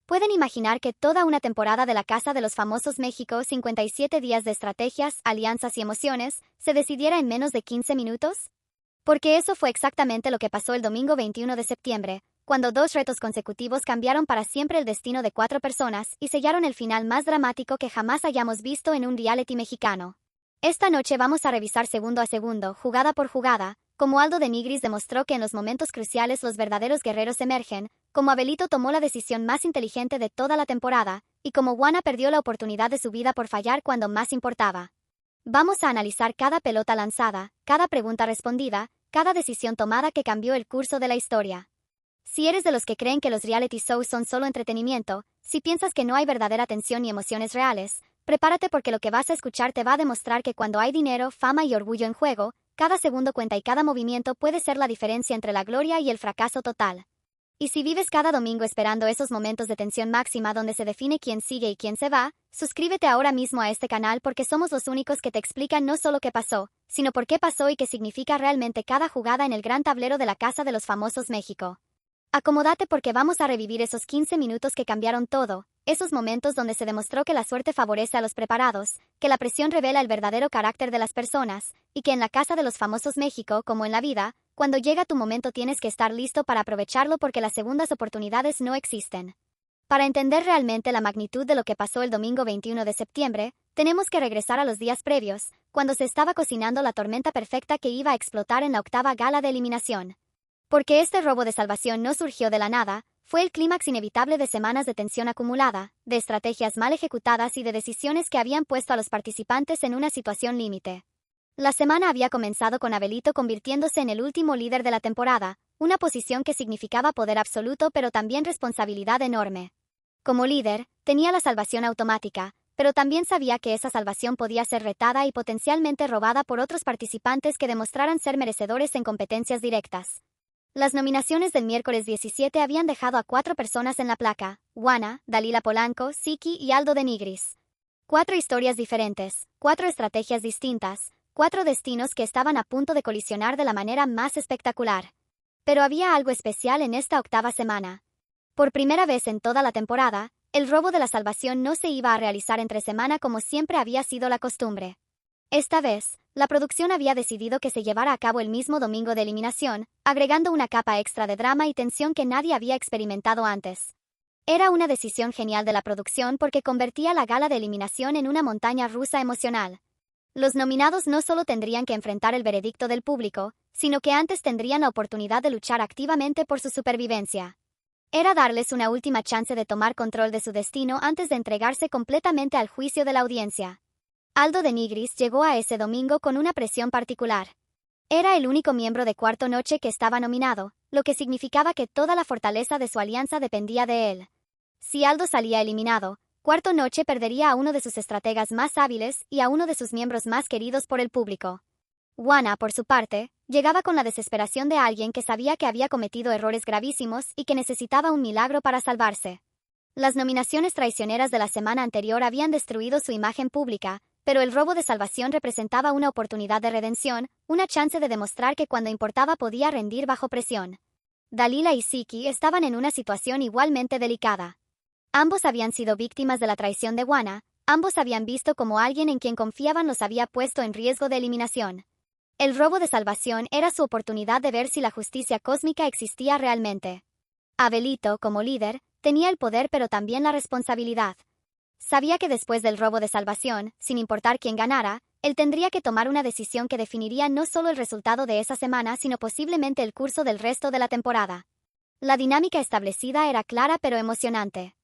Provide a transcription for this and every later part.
¿Pueden imaginar que toda una temporada de La Casa de los Famosos México, 57 días de estrategias, alianzas y emociones, se decidiera en menos de 15 minutos? Porque eso fue exactamente lo que pasó el domingo 21 de septiembre, cuando dos retos consecutivos cambiaron para siempre el destino de 4 personas y sellaron el final más dramático que jamás hayamos visto en un reality mexicano. Esta noche vamos a revisar segundo a segundo, jugada por jugada, cómo Aldo de Nigris demostró que en los momentos cruciales los verdaderos guerreros emergen, cómo Abelito tomó la decisión más inteligente de toda la temporada, y cómo Juana perdió la oportunidad de su vida por fallar cuando más importaba. Vamos a analizar cada pelota lanzada, cada pregunta respondida, cada decisión tomada que cambió el curso de la historia. Si eres de los que creen que los reality shows son solo entretenimiento, si piensas que no hay verdadera tensión ni emociones reales, prepárate porque lo que vas a escuchar te va a demostrar que cuando hay dinero, fama y orgullo en juego, cada segundo cuenta y cada movimiento puede ser la diferencia entre la gloria y el fracaso total. Y si vives cada domingo esperando esos momentos de tensión máxima donde se define quién sigue y quién se va, suscríbete ahora mismo a este canal porque somos los únicos que te explican no solo qué pasó, sino por qué pasó y qué significa realmente cada jugada en el gran tablero de La Casa de los Famosos México. Acomódate porque vamos a revivir esos 15 minutos que cambiaron todo, esos momentos donde se demostró que la suerte favorece a los preparados, que la presión revela el verdadero carácter de las personas, y que en La Casa de los Famosos México, como en la vida, cuando llega tu momento tienes que estar listo para aprovecharlo porque las segundas oportunidades no existen. Para entender realmente la magnitud de lo que pasó el domingo 21 de septiembre, tenemos que regresar a los días previos, cuando se estaba cocinando la tormenta perfecta que iba a explotar en la octava gala de eliminación. Porque este robo de salvación no surgió de la nada, fue el clímax inevitable de semanas de tensión acumulada, de estrategias mal ejecutadas y de decisiones que habían puesto a los participantes en una situación límite. La semana había comenzado con Abelito convirtiéndose en el último líder de la temporada, una posición que significaba poder absoluto pero también responsabilidad enorme. Como líder, tenía la salvación automática, pero también sabía que esa salvación podía ser retada y potencialmente robada por otros participantes que demostraran ser merecedores en competencias directas. Las nominaciones del miércoles 17 habían dejado a 4 personas en la placa: Juana, Dalila Polanco, Siki y Aldo de Nigris. 4 historias diferentes, 4 estrategias distintas, 4 destinos que estaban a punto de colisionar de la manera más espectacular. Pero había algo especial en esta octava semana. Por primera vez en toda la temporada, el robo de la salvación no se iba a realizar entre semana como siempre había sido la costumbre. Esta vez, la producción había decidido que se llevara a cabo el mismo domingo de eliminación, agregando una capa extra de drama y tensión que nadie había experimentado antes. Era una decisión genial de la producción porque convertía la gala de eliminación en una montaña rusa emocional. Los nominados no solo tendrían que enfrentar el veredicto del público, sino que antes tendrían la oportunidad de luchar activamente por su supervivencia. Era darles una última chance de tomar control de su destino antes de entregarse completamente al juicio de la audiencia. Aldo de Nigris llegó a ese domingo con una presión particular. Era el único miembro de Cuarto Noche que estaba nominado, lo que significaba que toda la fortaleza de su alianza dependía de él. Si Aldo salía eliminado, Cuarto Noche perdería a uno de sus estrategas más hábiles y a uno de sus miembros más queridos por el público. Juana, por su parte, llegaba con la desesperación de alguien que sabía que había cometido errores gravísimos y que necesitaba un milagro para salvarse. Las nominaciones traicioneras de la semana anterior habían destruido su imagen pública, pero el robo de salvación representaba una oportunidad de redención, una chance de demostrar que cuando importaba podía rendir bajo presión. Dalila y Siki estaban en una situación igualmente delicada. Ambos habían sido víctimas de la traición de Juana, ambos habían visto cómo alguien en quien confiaban los había puesto en riesgo de eliminación. El robo de salvación era su oportunidad de ver si la justicia cósmica existía realmente. Abelito, como líder, tenía el poder pero también la responsabilidad. Sabía que después del robo de salvación, sin importar quién ganara, él tendría que tomar una decisión que definiría no solo el resultado de esa semana sino posiblemente el curso del resto de la temporada. La dinámica establecida era clara pero emocionante.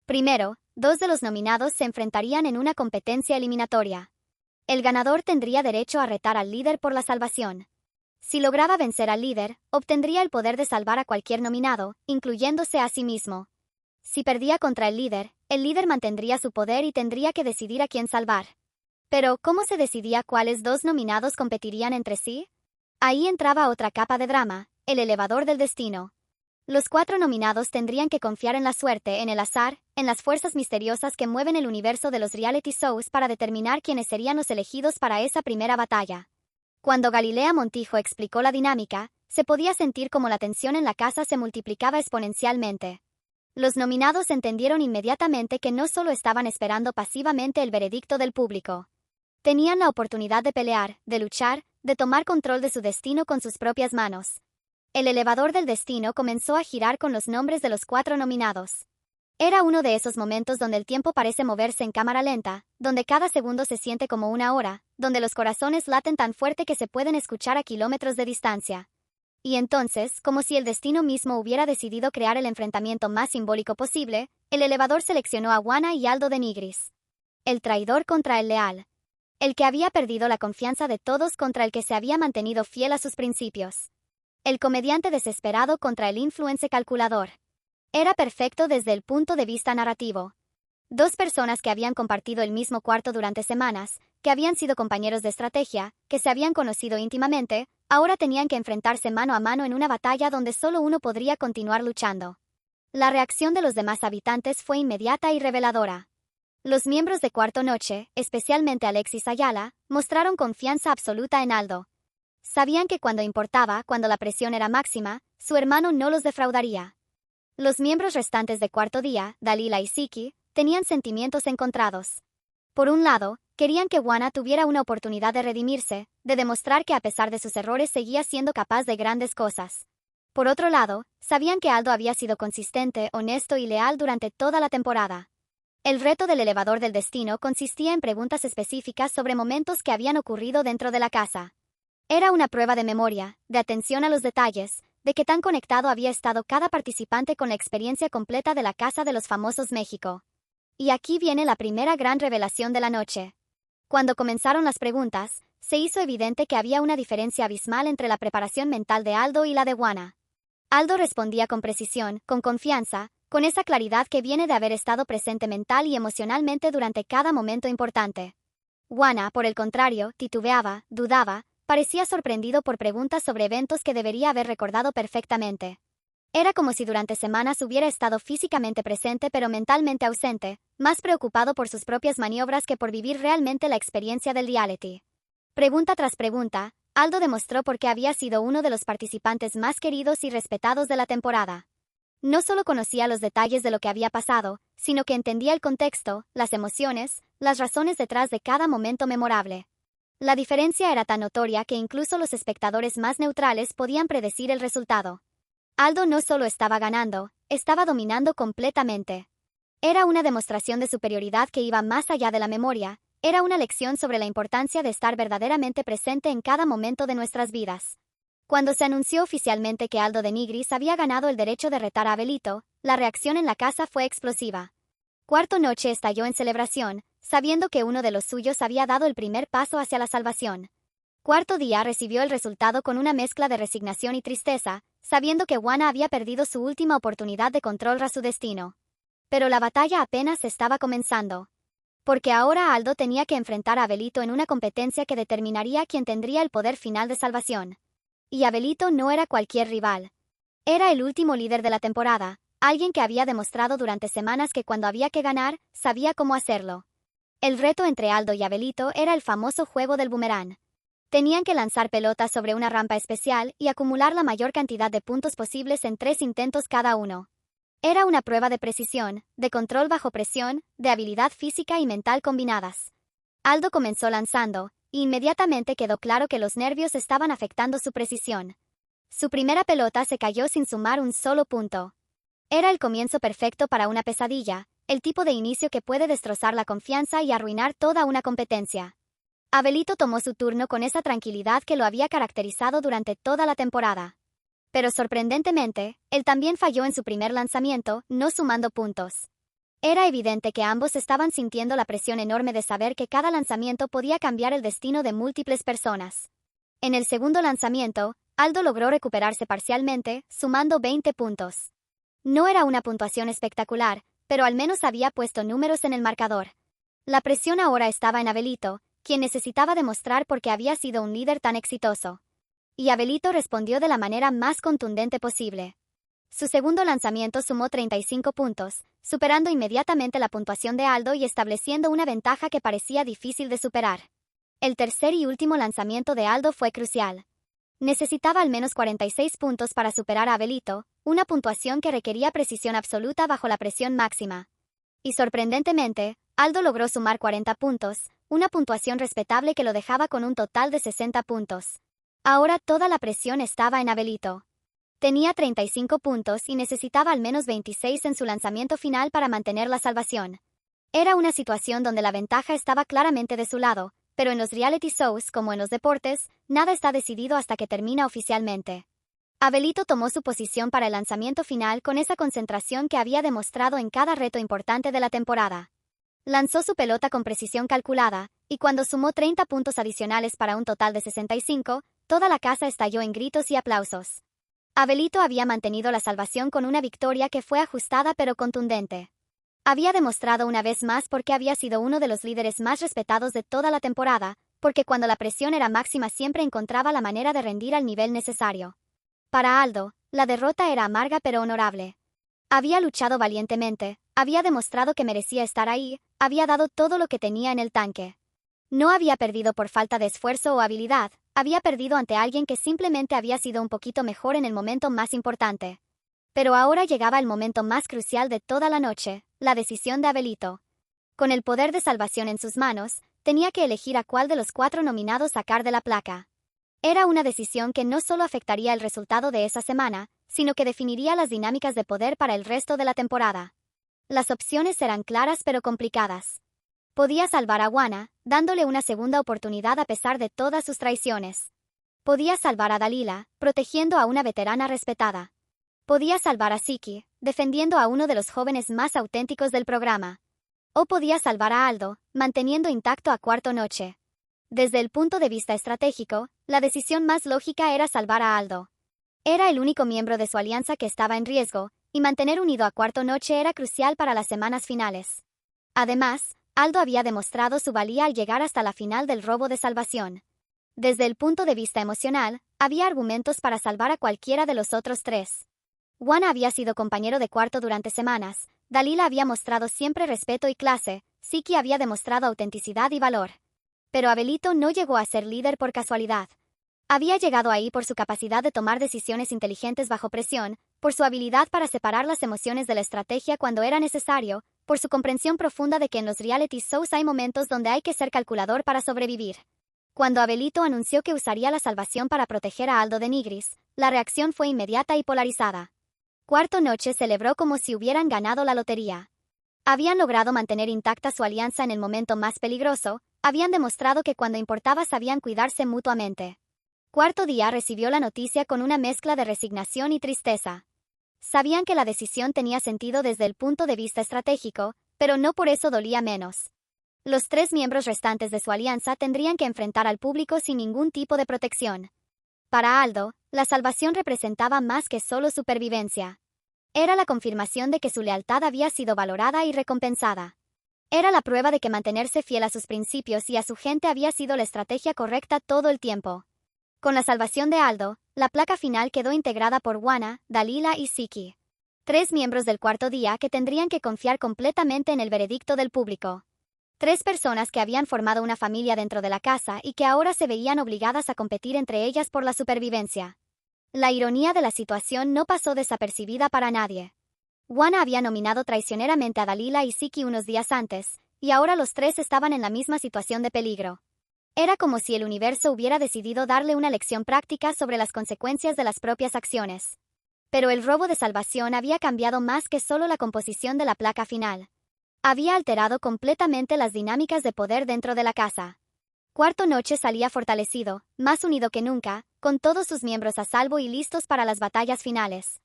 Primero, 2 de los nominados se enfrentarían en una competencia eliminatoria. El ganador tendría derecho a retar al líder por la salvación. Si lograba vencer al líder, obtendría el poder de salvar a cualquier nominado, incluyéndose a sí mismo. Si perdía contra el líder mantendría su poder y tendría que decidir a quién salvar. Pero, ¿cómo se decidía cuáles 2 nominados competirían entre sí? Ahí entraba otra capa de drama, el elevador del destino. Los 4 nominados tendrían que confiar en la suerte, en el azar, en las fuerzas misteriosas que mueven el universo de los reality shows para determinar quiénes serían los elegidos para esa primera batalla. Cuando Galilea Montijo explicó la dinámica, se podía sentir como la tensión en la casa se multiplicaba exponencialmente. Los nominados entendieron inmediatamente que no solo estaban esperando pasivamente el veredicto del público. Tenían la oportunidad de pelear, de luchar, de tomar control de su destino con sus propias manos. El elevador del destino comenzó a girar con los nombres de los 4 nominados. Era uno de esos momentos donde el tiempo parece moverse en cámara lenta, donde cada segundo se siente como una hora, donde los corazones laten tan fuerte que se pueden escuchar a kilómetros de distancia. Y entonces, como si el destino mismo hubiera decidido crear el enfrentamiento más simbólico posible, el elevador seleccionó a Juana y Aldo de Nigris. El traidor contra el leal. El que había perdido la confianza de todos contra el que se había mantenido fiel a sus principios. El comediante desesperado contra el influencer calculador. Era perfecto desde el punto de vista narrativo. 2 personas que habían compartido el mismo cuarto durante semanas, que habían sido compañeros de estrategia, que se habían conocido íntimamente, ahora tenían que enfrentarse mano a mano en una batalla donde solo uno podría continuar luchando. La reacción de los demás habitantes fue inmediata y reveladora. Los miembros de Cuarto Noche, especialmente Alexis Ayala, mostraron confianza absoluta en Aldo. Sabían que cuando importaba, cuando la presión era máxima, su hermano no los defraudaría. Los miembros restantes de Cuarto Día, Dalila y Siki, tenían sentimientos encontrados. Por un lado, querían que Juana tuviera una oportunidad de redimirse, de demostrar que a pesar de sus errores seguía siendo capaz de grandes cosas. Por otro lado, sabían que Aldo había sido consistente, honesto y leal durante toda la temporada. El reto del elevador del destino consistía en preguntas específicas sobre momentos que habían ocurrido dentro de la casa. Era una prueba de memoria, de atención a los detalles, de qué tan conectado había estado cada participante con la experiencia completa de la Casa de los Famosos México. Y aquí viene la primera gran revelación de la noche. Cuando comenzaron las preguntas, se hizo evidente que había una diferencia abismal entre la preparación mental de Aldo y la de Juana. Aldo respondía con precisión, con confianza, con esa claridad que viene de haber estado presente mental y emocionalmente durante cada momento importante. Juana, por el contrario, titubeaba, dudaba, parecía sorprendido por preguntas sobre eventos que debería haber recordado perfectamente. Era como si durante semanas hubiera estado físicamente presente pero mentalmente ausente, más preocupado por sus propias maniobras que por vivir realmente la experiencia del reality. Pregunta tras pregunta, Aldo demostró por qué había sido uno de los participantes más queridos y respetados de la temporada. No solo conocía los detalles de lo que había pasado, sino que entendía el contexto, las emociones, las razones detrás de cada momento memorable. La diferencia era tan notoria que incluso los espectadores más neutrales podían predecir el resultado. Aldo no solo estaba ganando, estaba dominando completamente. Era una demostración de superioridad que iba más allá de la memoria, era una lección sobre la importancia de estar verdaderamente presente en cada momento de nuestras vidas. Cuando se anunció oficialmente que Aldo de Nigris había ganado el derecho de retar a Abelito, la reacción en la casa fue explosiva. Cuarto Noche estalló en celebración, sabiendo que uno de los suyos había dado el primer paso hacia la salvación. Cuarto Día recibió el resultado con una mezcla de resignación y tristeza, sabiendo que Juana había perdido su última oportunidad de controlar su destino. Pero la batalla apenas estaba comenzando. Porque ahora Aldo tenía que enfrentar a Abelito en una competencia que determinaría quién tendría el poder final de salvación. Y Abelito no era cualquier rival. Era el último líder de la temporada, alguien que había demostrado durante semanas que cuando había que ganar, sabía cómo hacerlo. El reto entre Aldo y Abelito era el famoso juego del boomerang. Tenían que lanzar pelotas sobre una rampa especial y acumular la mayor cantidad de puntos posibles en 3 intentos cada uno. Era una prueba de precisión, de control bajo presión, de habilidad física y mental combinadas. Aldo comenzó lanzando, e inmediatamente quedó claro que los nervios estaban afectando su precisión. Su primera pelota se cayó sin sumar un solo punto. Era el comienzo perfecto para una pesadilla, el tipo de inicio que puede destrozar la confianza y arruinar toda una competencia. Abelito tomó su turno con esa tranquilidad que lo había caracterizado durante toda la temporada. Pero sorprendentemente, él también falló en su primer lanzamiento, no sumando puntos. Era evidente que ambos estaban sintiendo la presión enorme de saber que cada lanzamiento podía cambiar el destino de múltiples personas. En el segundo lanzamiento, Aldo logró recuperarse parcialmente, sumando 20 puntos. No era una puntuación espectacular, pero al menos había puesto números en el marcador. La presión ahora estaba en Abelito, quien necesitaba demostrar por qué había sido un líder tan exitoso. Y Abelito respondió de la manera más contundente posible. Su segundo lanzamiento sumó 35 puntos, superando inmediatamente la puntuación de Aldo y estableciendo una ventaja que parecía difícil de superar. El tercer y último lanzamiento de Aldo fue crucial. Necesitaba al menos 46 puntos para superar a Abelito, una puntuación que requería precisión absoluta bajo la presión máxima. Y sorprendentemente, Aldo logró sumar 40 puntos, una puntuación respetable que lo dejaba con un total de 60 puntos. Ahora toda la presión estaba en Abelito. Tenía 35 puntos y necesitaba al menos 26 en su lanzamiento final para mantener la salvación. Era una situación donde la ventaja estaba claramente de su lado, pero en los reality shows, como en los deportes, nada está decidido hasta que termina oficialmente. Abelito tomó su posición para el lanzamiento final con esa concentración que había demostrado en cada reto importante de la temporada. Lanzó su pelota con precisión calculada, y cuando sumó 30 puntos adicionales para un total de 65, toda la casa estalló en gritos y aplausos. Abelito había mantenido la salvación con una victoria que fue ajustada pero contundente. Había demostrado una vez más por qué había sido uno de los líderes más respetados de toda la temporada, porque cuando la presión era máxima siempre encontraba la manera de rendir al nivel necesario. Para Aldo, la derrota era amarga pero honorable. Había luchado valientemente, había demostrado que merecía estar ahí, había dado todo lo que tenía en el tanque. No había perdido por falta de esfuerzo o habilidad, había perdido ante alguien que simplemente había sido un poquito mejor en el momento más importante. Pero ahora llegaba el momento más crucial de toda la noche, la decisión de Abelito. Con el poder de salvación en sus manos, tenía que elegir a cuál de los 4 nominados sacar de la placa. Era una decisión que no solo afectaría el resultado de esa semana, sino que definiría las dinámicas de poder para el resto de la temporada. Las opciones eran claras pero complicadas. Podía salvar a Juana, dándole una segunda oportunidad a pesar de todas sus traiciones. Podía salvar a Dalila, protegiendo a una veterana respetada. Podía salvar a Siki, defendiendo a uno de los jóvenes más auténticos del programa. O podía salvar a Aldo, manteniendo intacto a Cuarto Noche. Desde el punto de vista estratégico, la decisión más lógica era salvar a Aldo. Era el único miembro de su alianza que estaba en riesgo, y mantener unido a Cuarto Noche era crucial para las semanas finales. Además, Aldo había demostrado su valía al llegar hasta la final del robo de salvación. Desde el punto de vista emocional, había argumentos para salvar a cualquiera de los otros 3. Juana había sido compañero de cuarto durante semanas, Dalila había mostrado siempre respeto y clase, Siki había demostrado autenticidad y valor. Pero Abelito no llegó a ser líder por casualidad. Había llegado ahí por su capacidad de tomar decisiones inteligentes bajo presión, por su habilidad para separar las emociones de la estrategia cuando era necesario, por su comprensión profunda de que en los reality shows hay momentos donde hay que ser calculador para sobrevivir. Cuando Abelito anunció que usaría la salvación para proteger a Aldo de Nigris, la reacción fue inmediata y polarizada. Cuarto Noche celebró como si hubieran ganado la lotería. Habían logrado mantener intacta su alianza en el momento más peligroso, habían demostrado que cuando importaba sabían cuidarse mutuamente. Cuarto Día recibió la noticia con una mezcla de resignación y tristeza. Sabían que la decisión tenía sentido desde el punto de vista estratégico, pero no por eso dolía menos. Los 3 miembros restantes de su alianza tendrían que enfrentar al público sin ningún tipo de protección. Para Aldo, la salvación representaba más que solo supervivencia. Era la confirmación de que su lealtad había sido valorada y recompensada. Era la prueba de que mantenerse fiel a sus principios y a su gente había sido la estrategia correcta todo el tiempo. Con la salvación de Aldo, la placa final quedó integrada por Juana, Dalila y Siki. 3 miembros del Cuarto Día que tendrían que confiar completamente en el veredicto del público. 3 personas que habían formado una familia dentro de la casa y que ahora se veían obligadas a competir entre ellas por la supervivencia. La ironía de la situación no pasó desapercibida para nadie. Juana había nominado traicioneramente a Dalila y Siki unos días antes, y ahora los 3 estaban en la misma situación de peligro. Era como si el universo hubiera decidido darle una lección práctica sobre las consecuencias de las propias acciones. Pero el robo de salvación había cambiado más que solo la composición de la placa final. Había alterado completamente las dinámicas de poder dentro de la casa. Cuarto Noche salía fortalecido, más unido que nunca, con todos sus miembros a salvo y listos para las batallas finales.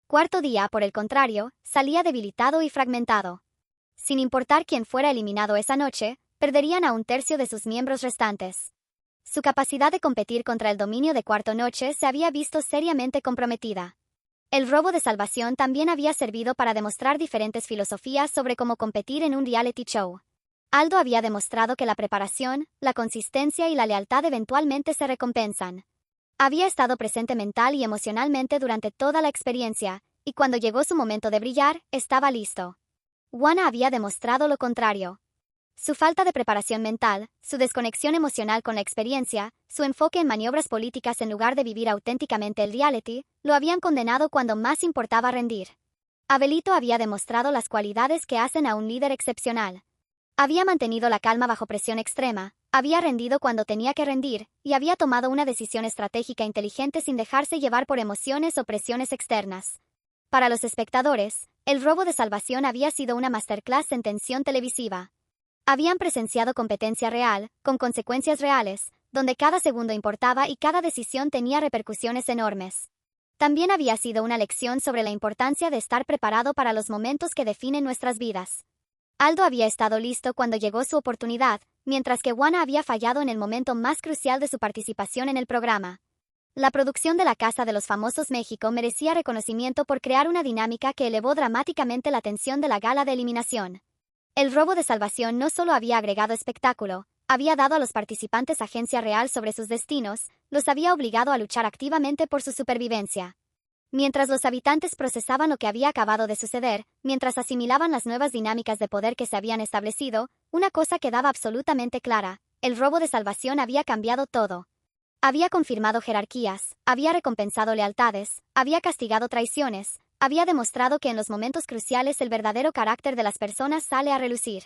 Cuarto Día, por el contrario, salía debilitado y fragmentado. Sin importar quién fuera eliminado esa noche, perderían a 1/3 de sus miembros restantes. Su capacidad de competir contra el dominio de Cuarto Noche se había visto seriamente comprometida. El robo de salvación también había servido para demostrar diferentes filosofías sobre cómo competir en un reality show. Aldo había demostrado que la preparación, la consistencia y la lealtad eventualmente se recompensan. Había estado presente mental y emocionalmente durante toda la experiencia, y cuando llegó su momento de brillar, estaba listo. Juana había demostrado lo contrario. Su falta de preparación mental, su desconexión emocional con la experiencia, su enfoque en maniobras políticas en lugar de vivir auténticamente el reality, lo habían condenado cuando más importaba rendir. Abelito había demostrado las cualidades que hacen a un líder excepcional. Había mantenido la calma bajo presión extrema, había rendido cuando tenía que rendir, y había tomado una decisión estratégica inteligente sin dejarse llevar por emociones o presiones externas. Para los espectadores, el robo de salvación había sido una masterclass en tensión televisiva. Habían presenciado competencia real, con consecuencias reales, donde cada segundo importaba y cada decisión tenía repercusiones enormes. También había sido una lección sobre la importancia de estar preparado para los momentos que definen nuestras vidas. Aldo había estado listo cuando llegó su oportunidad, mientras que Juana había fallado en el momento más crucial de su participación en el programa. La producción de La Casa de los Famosos México merecía reconocimiento por crear una dinámica que elevó dramáticamente la tensión de la gala de eliminación. El robo de salvación no solo había agregado espectáculo, había dado a los participantes agencia real sobre sus destinos, los había obligado a luchar activamente por su supervivencia. Mientras los habitantes procesaban lo que había acabado de suceder, mientras asimilaban las nuevas dinámicas de poder que se habían establecido, una cosa quedaba absolutamente clara: el robo de salvación había cambiado todo. Había confirmado jerarquías, había recompensado lealtades, había castigado traiciones, había demostrado que en los momentos cruciales el verdadero carácter de las personas sale a relucir.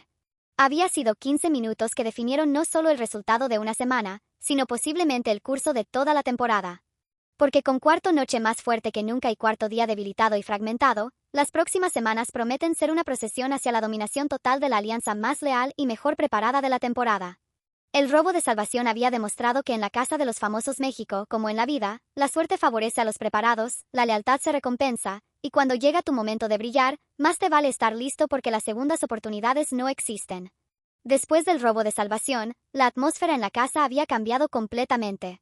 Había sido 15 minutos que definieron no solo el resultado de una semana, sino posiblemente el curso de toda la temporada. Porque con cuarto noche más fuerte que nunca y cuarto día debilitado y fragmentado, las próximas semanas prometen ser una procesión hacia la dominación total de la alianza más leal y mejor preparada de la temporada. El robo de salvación había demostrado que en La Casa de los Famosos México, como en la vida, la suerte favorece a los preparados, la lealtad se recompensa, y cuando llega tu momento de brillar, más te vale estar listo porque las segundas oportunidades no existen. Después del robo de salvación, la atmósfera en la casa había cambiado completamente.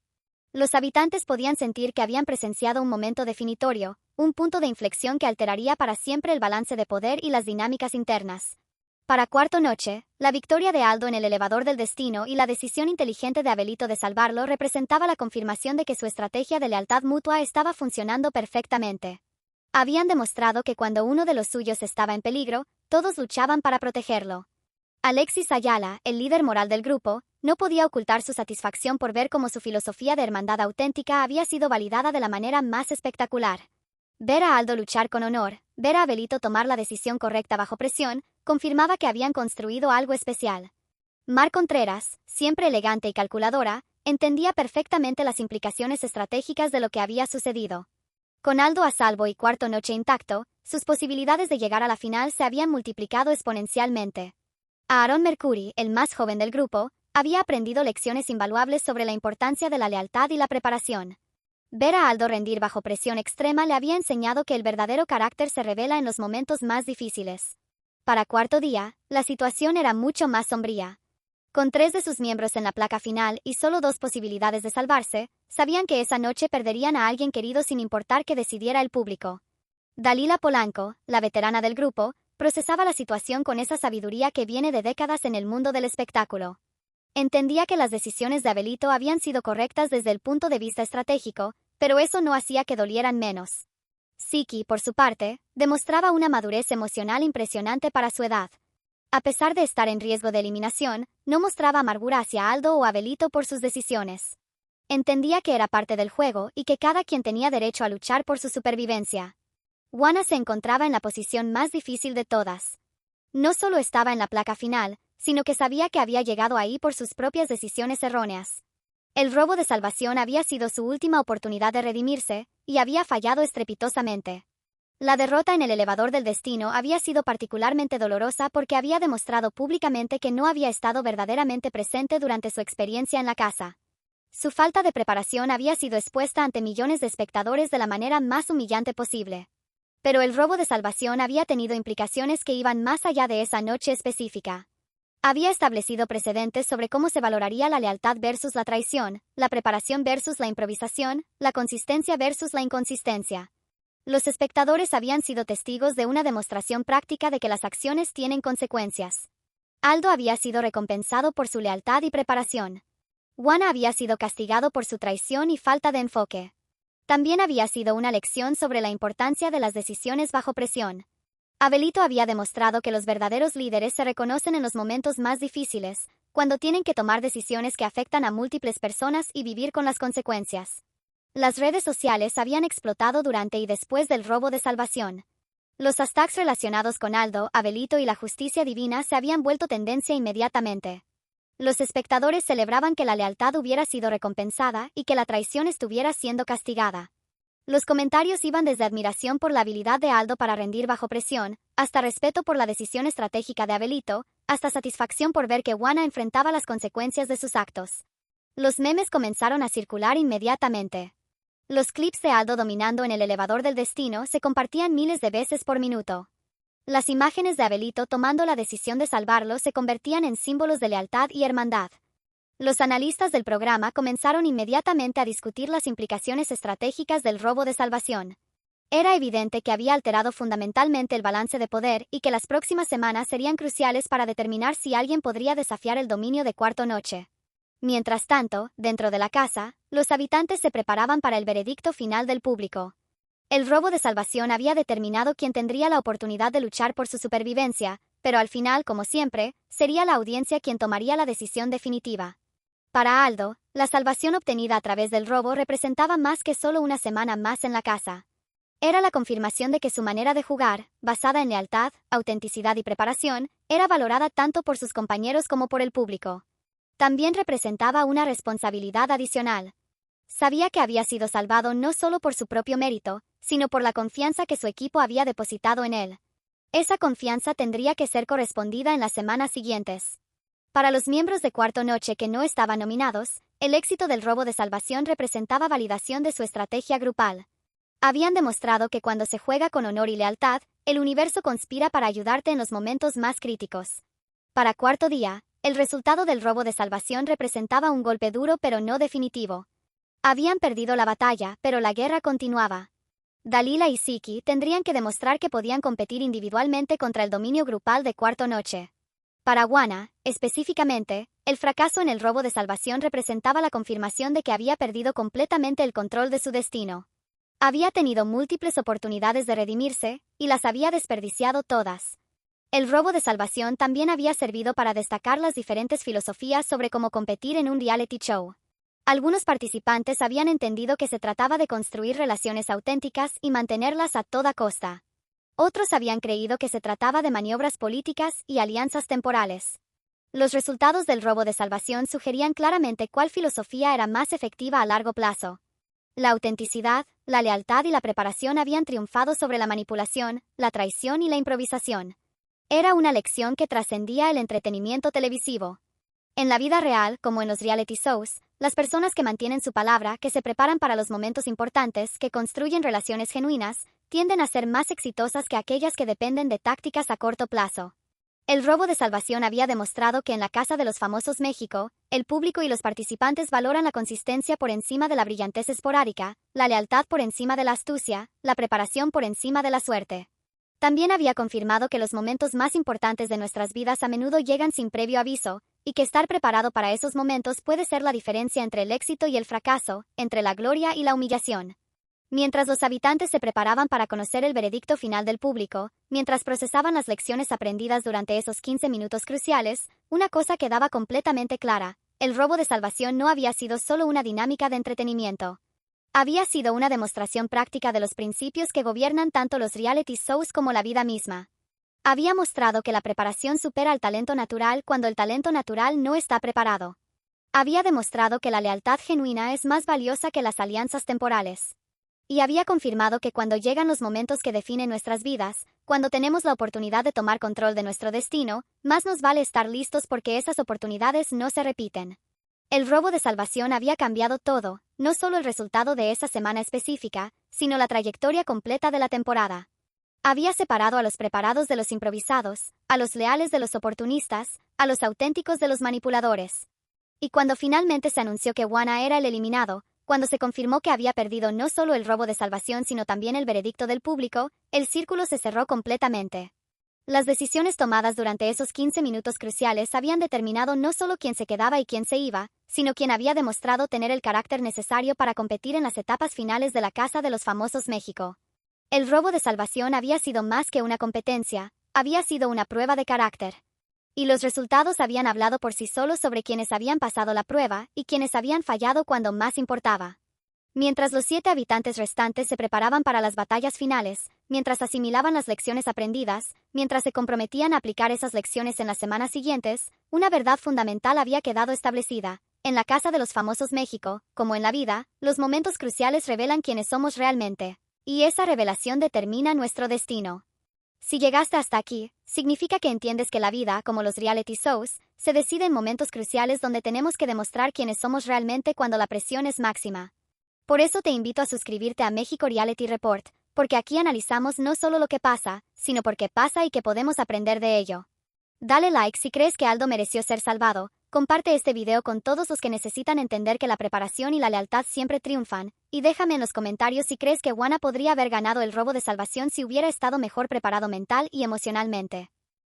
Los habitantes podían sentir que habían presenciado un momento definitorio, un punto de inflexión que alteraría para siempre el balance de poder y las dinámicas internas. Para cuarto noche, la victoria de Aldo en el elevador del destino y la decisión inteligente de Abelito de salvarlo representaba la confirmación de que su estrategia de lealtad mutua estaba funcionando perfectamente. Habían demostrado que cuando uno de los suyos estaba en peligro, todos luchaban para protegerlo. Alexis Ayala, el líder moral del grupo, no podía ocultar su satisfacción por ver cómo su filosofía de hermandad auténtica había sido validada de la manera más espectacular. Ver a Aldo luchar con honor, ver a Abelito tomar la decisión correcta bajo presión, confirmaba que habían construido algo especial. Mar Contreras, siempre elegante y calculadora, entendía perfectamente las implicaciones estratégicas de lo que había sucedido. Con Aldo a salvo y cuarto noche intacto, sus posibilidades de llegar a la final se habían multiplicado exponencialmente. Aaron Mercuri, el más joven del grupo, había aprendido lecciones invaluables sobre la importancia de la lealtad y la preparación. Ver a Aldo rendir bajo presión extrema le había enseñado que el verdadero carácter se revela en los momentos más difíciles. Para cuarto día, la situación era mucho más sombría. Con 3 de sus miembros en la placa final y solo 2 posibilidades de salvarse, sabían que esa noche perderían a alguien querido sin importar que decidiera el público. Dalila Polanco, la veterana del grupo, procesaba la situación con esa sabiduría que viene de décadas en el mundo del espectáculo. Entendía que las decisiones de Abelito habían sido correctas desde el punto de vista estratégico, pero eso no hacía que dolieran menos. Siki, por su parte, demostraba una madurez emocional impresionante para su edad. A pesar de estar en riesgo de eliminación, no mostraba amargura hacia Aldo o Abelito por sus decisiones. Entendía que era parte del juego y que cada quien tenía derecho a luchar por su supervivencia. Juana se encontraba en la posición más difícil de todas. No solo estaba en la placa final, sino que sabía que había llegado ahí por sus propias decisiones erróneas. El robo de salvación había sido su última oportunidad de redimirse, y había fallado estrepitosamente. La derrota en el elevador del destino había sido particularmente dolorosa porque había demostrado públicamente que no había estado verdaderamente presente durante su experiencia en la casa. Su falta de preparación había sido expuesta ante millones de espectadores de la manera más humillante posible. Pero el robo de salvación había tenido implicaciones que iban más allá de esa noche específica. Había establecido precedentes sobre cómo se valoraría la lealtad versus la traición, la preparación versus la improvisación, la consistencia versus la inconsistencia. Los espectadores habían sido testigos de una demostración práctica de que las acciones tienen consecuencias. Aldo había sido recompensado por su lealtad y preparación. Juana había sido castigado por su traición y falta de enfoque. También había sido una lección sobre la importancia de las decisiones bajo presión. Abelito había demostrado que los verdaderos líderes se reconocen en los momentos más difíciles, cuando tienen que tomar decisiones que afectan a múltiples personas y vivir con las consecuencias. Las redes sociales habían explotado durante y después del robo de salvación. Los hashtags relacionados con Aldo, Abelito y la justicia divina se habían vuelto tendencia inmediatamente. Los espectadores celebraban que la lealtad hubiera sido recompensada y que la traición estuviera siendo castigada. Los comentarios iban desde admiración por la habilidad de Aldo para rendir bajo presión, hasta respeto por la decisión estratégica de Abelito, hasta satisfacción por ver que Juana enfrentaba las consecuencias de sus actos. Los memes comenzaron a circular inmediatamente. Los clips de Aldo dominando en el elevador del destino se compartían miles de veces por minuto. Las imágenes de Abelito tomando la decisión de salvarlo se convertían en símbolos de lealtad y hermandad. Los analistas del programa comenzaron inmediatamente a discutir las implicaciones estratégicas del robo de salvación. Era evidente que había alterado fundamentalmente el balance de poder y que las próximas semanas serían cruciales para determinar si alguien podría desafiar el dominio de Cuarto Noche. Mientras tanto, dentro de la casa, los habitantes se preparaban para el veredicto final del público. El robo de salvación había determinado quién tendría la oportunidad de luchar por su supervivencia, pero al final, como siempre, sería la audiencia quien tomaría la decisión definitiva. Para Aldo, la salvación obtenida a través del robo representaba más que solo una semana más en la casa. Era la confirmación de que su manera de jugar, basada en lealtad, autenticidad y preparación, era valorada tanto por sus compañeros como por el público. También representaba una responsabilidad adicional. Sabía que había sido salvado no solo por su propio mérito, sino por la confianza que su equipo había depositado en él. Esa confianza tendría que ser correspondida en las semanas siguientes. Para los miembros de Cuarto Noche que no estaban nominados, el éxito del robo de salvación representaba validación de su estrategia grupal. Habían demostrado que cuando se juega con honor y lealtad, el universo conspira para ayudarte en los momentos más críticos. Para Cuarto Día, el resultado del robo de salvación representaba un golpe duro pero no definitivo. Habían perdido la batalla, pero la guerra continuaba. Dalila y Siki tendrían que demostrar que podían competir individualmente contra el dominio grupal de Cuarto Noche. Para Juana, específicamente, el fracaso en el robo de salvación representaba la confirmación de que había perdido completamente el control de su destino. Había tenido múltiples oportunidades de redimirse, y las había desperdiciado todas. El robo de salvación también había servido para destacar las diferentes filosofías sobre cómo competir en un reality show. Algunos participantes habían entendido que se trataba de construir relaciones auténticas y mantenerlas a toda costa. Otros habían creído que se trataba de maniobras políticas y alianzas temporales. Los resultados del robo de salvación sugerían claramente cuál filosofía era más efectiva a largo plazo. La autenticidad, la lealtad y la preparación habían triunfado sobre la manipulación, la traición y la improvisación. Era una lección que trascendía el entretenimiento televisivo. En la vida real, como en los reality shows, las personas que mantienen su palabra, que se preparan para los momentos importantes, que construyen relaciones genuinas, tienden a ser más exitosas que aquellas que dependen de tácticas a corto plazo. El robo de salvación había demostrado que en la Casa de los Famosos México, el público y los participantes valoran la consistencia por encima de la brillantez esporádica, la lealtad por encima de la astucia, la preparación por encima de la suerte. También había confirmado que los momentos más importantes de nuestras vidas a menudo llegan sin previo aviso, y que estar preparado para esos momentos puede ser la diferencia entre el éxito y el fracaso, entre la gloria y la humillación. Mientras los habitantes se preparaban para conocer el veredicto final del público, mientras procesaban las lecciones aprendidas durante esos 15 minutos cruciales, una cosa quedaba completamente clara: el robo de salvación no había sido solo una dinámica de entretenimiento. Había sido una demostración práctica de los principios que gobiernan tanto los reality shows como la vida misma. Había mostrado que la preparación supera al talento natural cuando el talento natural no está preparado. Había demostrado que la lealtad genuina es más valiosa que las alianzas temporales. Y había confirmado que cuando llegan los momentos que definen nuestras vidas, cuando tenemos la oportunidad de tomar control de nuestro destino, más nos vale estar listos porque esas oportunidades no se repiten. El robo de salvación había cambiado todo, no solo el resultado de esa semana específica, sino la trayectoria completa de la temporada. Había separado a los preparados de los improvisados, a los leales de los oportunistas, a los auténticos de los manipuladores. Y cuando finalmente se anunció que Juana era el eliminado, cuando se confirmó que había perdido no solo el robo de salvación sino también el veredicto del público, el círculo se cerró completamente. Las decisiones tomadas durante esos 15 minutos cruciales habían determinado no solo quién se quedaba y quién se iba, sino quién había demostrado tener el carácter necesario para competir en las etapas finales de la Casa de los Famosos México. El robo de salvación había sido más que una competencia, había sido una prueba de carácter. Y los resultados habían hablado por sí solos sobre quienes habían pasado la prueba y quienes habían fallado cuando más importaba. Mientras los 7 habitantes restantes se preparaban para las batallas finales, mientras asimilaban las lecciones aprendidas, mientras se comprometían a aplicar esas lecciones en las semanas siguientes, una verdad fundamental había quedado establecida. En la Casa de los Famosos México, como en la vida, los momentos cruciales revelan quiénes somos realmente. Y esa revelación determina nuestro destino. Si llegaste hasta aquí, significa que entiendes que la vida, como los reality shows, se decide en momentos cruciales donde tenemos que demostrar quiénes somos realmente cuando la presión es máxima. Por eso te invito a suscribirte a México Reality Report, porque aquí analizamos no solo lo que pasa, sino por qué pasa y qué podemos aprender de ello. Dale like si crees que Aldo mereció ser salvado, comparte este video con todos los que necesitan entender que la preparación y la lealtad siempre triunfan, y déjame en los comentarios si crees que Juana podría haber ganado el robo de salvación si hubiera estado mejor preparado mental y emocionalmente.